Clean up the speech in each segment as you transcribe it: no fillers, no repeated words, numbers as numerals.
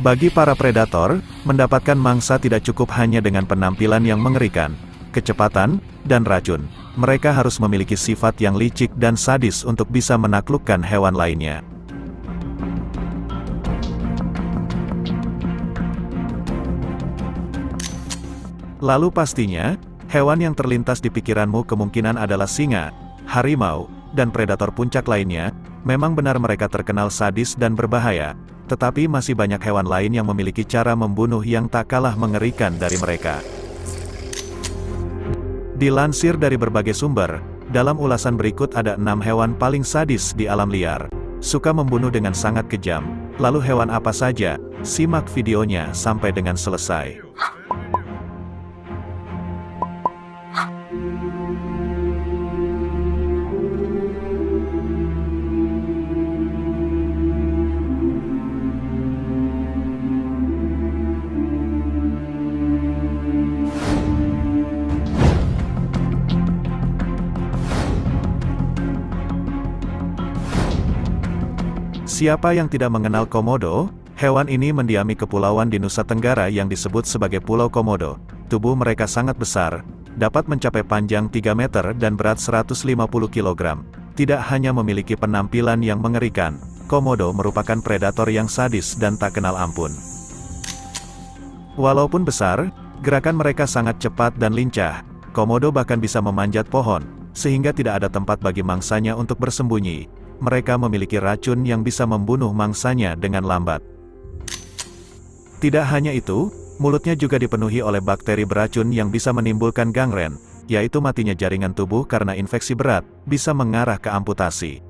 Bagi para predator, mendapatkan mangsa tidak cukup hanya dengan penampilan yang mengerikan, kecepatan, dan racun. Mereka harus memiliki sifat yang licik dan sadis untuk bisa menaklukkan hewan lainnya. Lalu pastinya, hewan yang terlintas di pikiranmu kemungkinan adalah singa, harimau, dan predator puncak lainnya. Memang benar mereka terkenal sadis dan berbahaya, tetapi masih banyak hewan lain yang memiliki cara membunuh yang tak kalah mengerikan dari mereka. Dilansir dari berbagai sumber, dalam ulasan berikut ada 6 hewan paling sadis di alam liar. Suka membunuh dengan sangat kejam. Lalu hewan apa saja? Simak videonya sampai dengan selesai. Siapa yang tidak mengenal Komodo? Hewan ini mendiami kepulauan di Nusa Tenggara yang disebut sebagai Pulau Komodo. Tubuh mereka sangat besar, dapat mencapai panjang 3 meter dan berat 150 kg. Tidak hanya memiliki penampilan yang mengerikan, Komodo merupakan predator yang sadis dan tak kenal ampun. Walaupun besar, gerakan mereka sangat cepat dan lincah. Komodo bahkan bisa memanjat pohon, sehingga tidak ada tempat bagi mangsanya untuk bersembunyi. Mereka memiliki racun yang bisa membunuh mangsanya dengan lambat. Tidak hanya itu, mulutnya juga dipenuhi oleh bakteri beracun yang bisa menimbulkan gangren, yaitu matinya jaringan tubuh karena infeksi berat, bisa mengarah ke amputasi.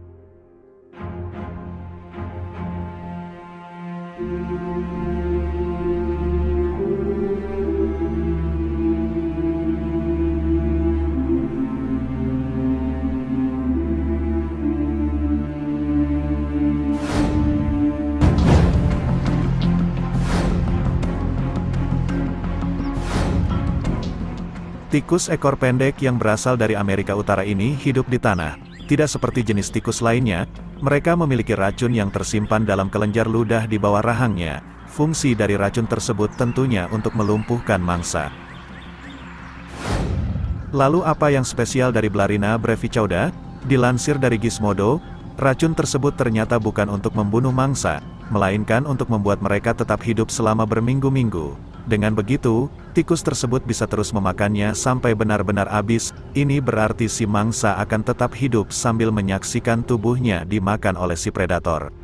Tikus ekor pendek yang berasal dari Amerika Utara ini hidup di tanah. Tidak seperti jenis tikus lainnya, mereka memiliki racun yang tersimpan dalam kelenjar ludah di bawah rahangnya. Fungsi dari racun tersebut tentunya untuk melumpuhkan mangsa. Lalu apa yang spesial dari Blarina brevichauda? Dilansir dari Gizmodo, racun tersebut ternyata bukan untuk membunuh mangsa, melainkan untuk membuat mereka tetap hidup selama berminggu-minggu. Dengan begitu, tikus tersebut bisa terus memakannya sampai benar-benar habis. Ini berarti si mangsa akan tetap hidup sambil menyaksikan tubuhnya dimakan oleh si predator.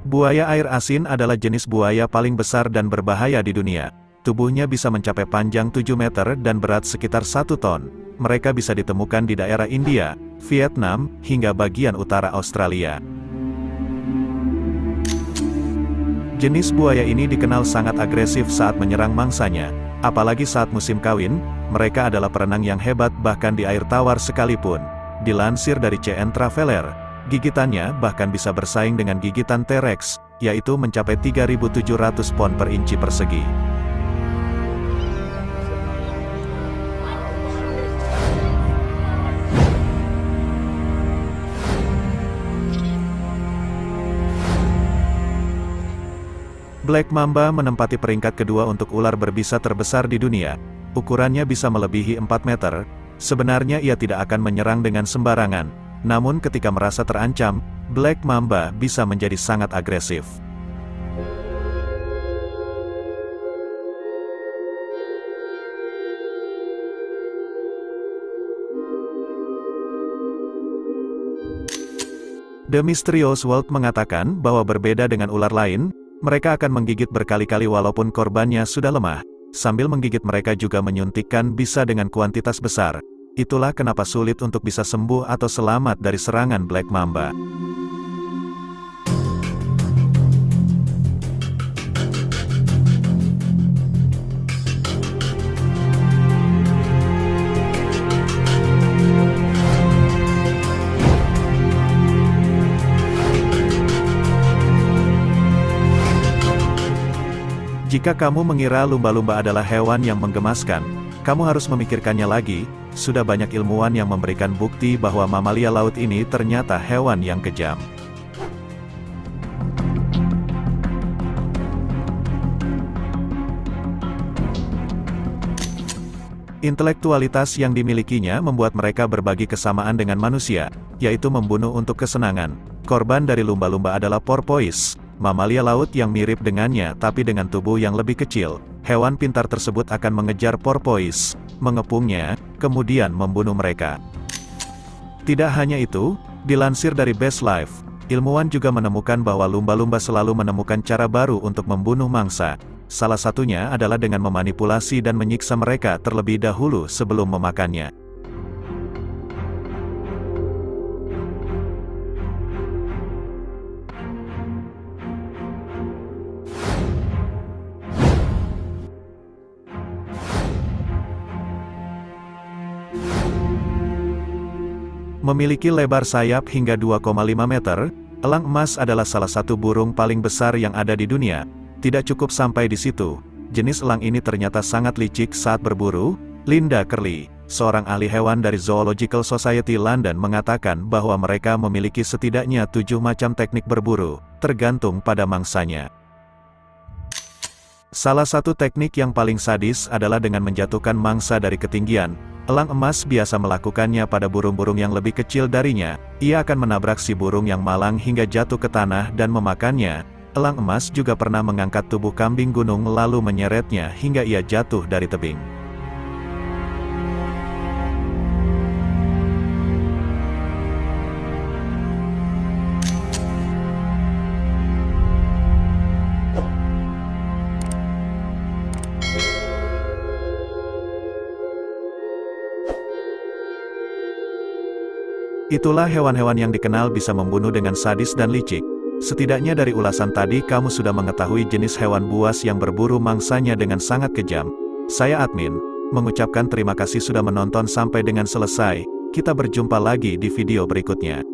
Buaya air asin adalah jenis buaya paling besar dan berbahaya di dunia. Tubuhnya bisa mencapai panjang 7 meter dan berat sekitar 1 ton. Mereka bisa ditemukan di daerah India, Vietnam, hingga bagian utara Australia. Jenis buaya ini dikenal sangat agresif saat menyerang mangsanya. Apalagi saat musim kawin, mereka adalah perenang yang hebat bahkan di air tawar sekalipun. Dilansir dari CN Traveler, gigitannya bahkan bisa bersaing dengan gigitan T-Rex, yaitu mencapai 3.700 pon per inci persegi. Black Mamba menempati peringkat kedua untuk ular berbisa terbesar di dunia. Ukurannya bisa melebihi 4 meter. Sebenarnya ia tidak akan menyerang dengan sembarangan. Namun ketika merasa terancam, Black Mamba bisa menjadi sangat agresif. The Mysterious World mengatakan bahwa berbeda dengan ular lain, mereka akan menggigit berkali-kali walaupun korbannya sudah lemah. Sambil menggigit mereka juga menyuntikkan bisa dengan kuantitas besar. Itulah kenapa sulit untuk bisa sembuh atau selamat dari serangan Black Mamba. Jika kamu mengira lumba-lumba adalah hewan yang menggemaskan, kamu harus memikirkannya lagi. Sudah banyak ilmuwan yang memberikan bukti bahwa mamalia laut ini ternyata hewan yang kejam. Intelektualitas yang dimilikinya membuat mereka berbagi kesamaan dengan manusia, yaitu membunuh untuk kesenangan. Korban dari lumba-lumba adalah porpoise, mamalia laut yang mirip dengannya tapi dengan tubuh yang lebih kecil. Hewan pintar tersebut akan mengejar porpoise, mengepungnya, kemudian membunuh mereka. Tidak hanya itu, dilansir dari Best Life, ilmuwan juga menemukan bahwa lumba-lumba selalu menemukan cara baru untuk membunuh mangsa. Salah satunya adalah dengan memanipulasi dan menyiksa mereka terlebih dahulu sebelum memakannya. Memiliki lebar sayap hingga 2,5 meter, elang emas adalah salah satu burung paling besar yang ada di dunia. Tidak cukup sampai di situ, jenis elang ini ternyata sangat licik saat berburu. Linda Curley, seorang ahli hewan dari Zoological Society London mengatakan bahwa mereka memiliki setidaknya 7 macam teknik berburu, tergantung pada mangsanya. Salah satu teknik yang paling sadis adalah dengan menjatuhkan mangsa dari ketinggian. Elang emas biasa melakukannya pada burung-burung yang lebih kecil darinya. Ia akan menabrak si burung yang malang hingga jatuh ke tanah dan memakannya. Elang emas juga pernah mengangkat tubuh kambing gunung lalu menyeretnya hingga ia jatuh dari tebing. Itulah hewan-hewan yang dikenal bisa membunuh dengan sadis dan licik. Setidaknya dari ulasan tadi kamu sudah mengetahui jenis hewan buas yang berburu mangsanya dengan sangat kejam. Saya Admin, mengucapkan terima kasih sudah menonton sampai dengan selesai. Kita berjumpa lagi di video berikutnya.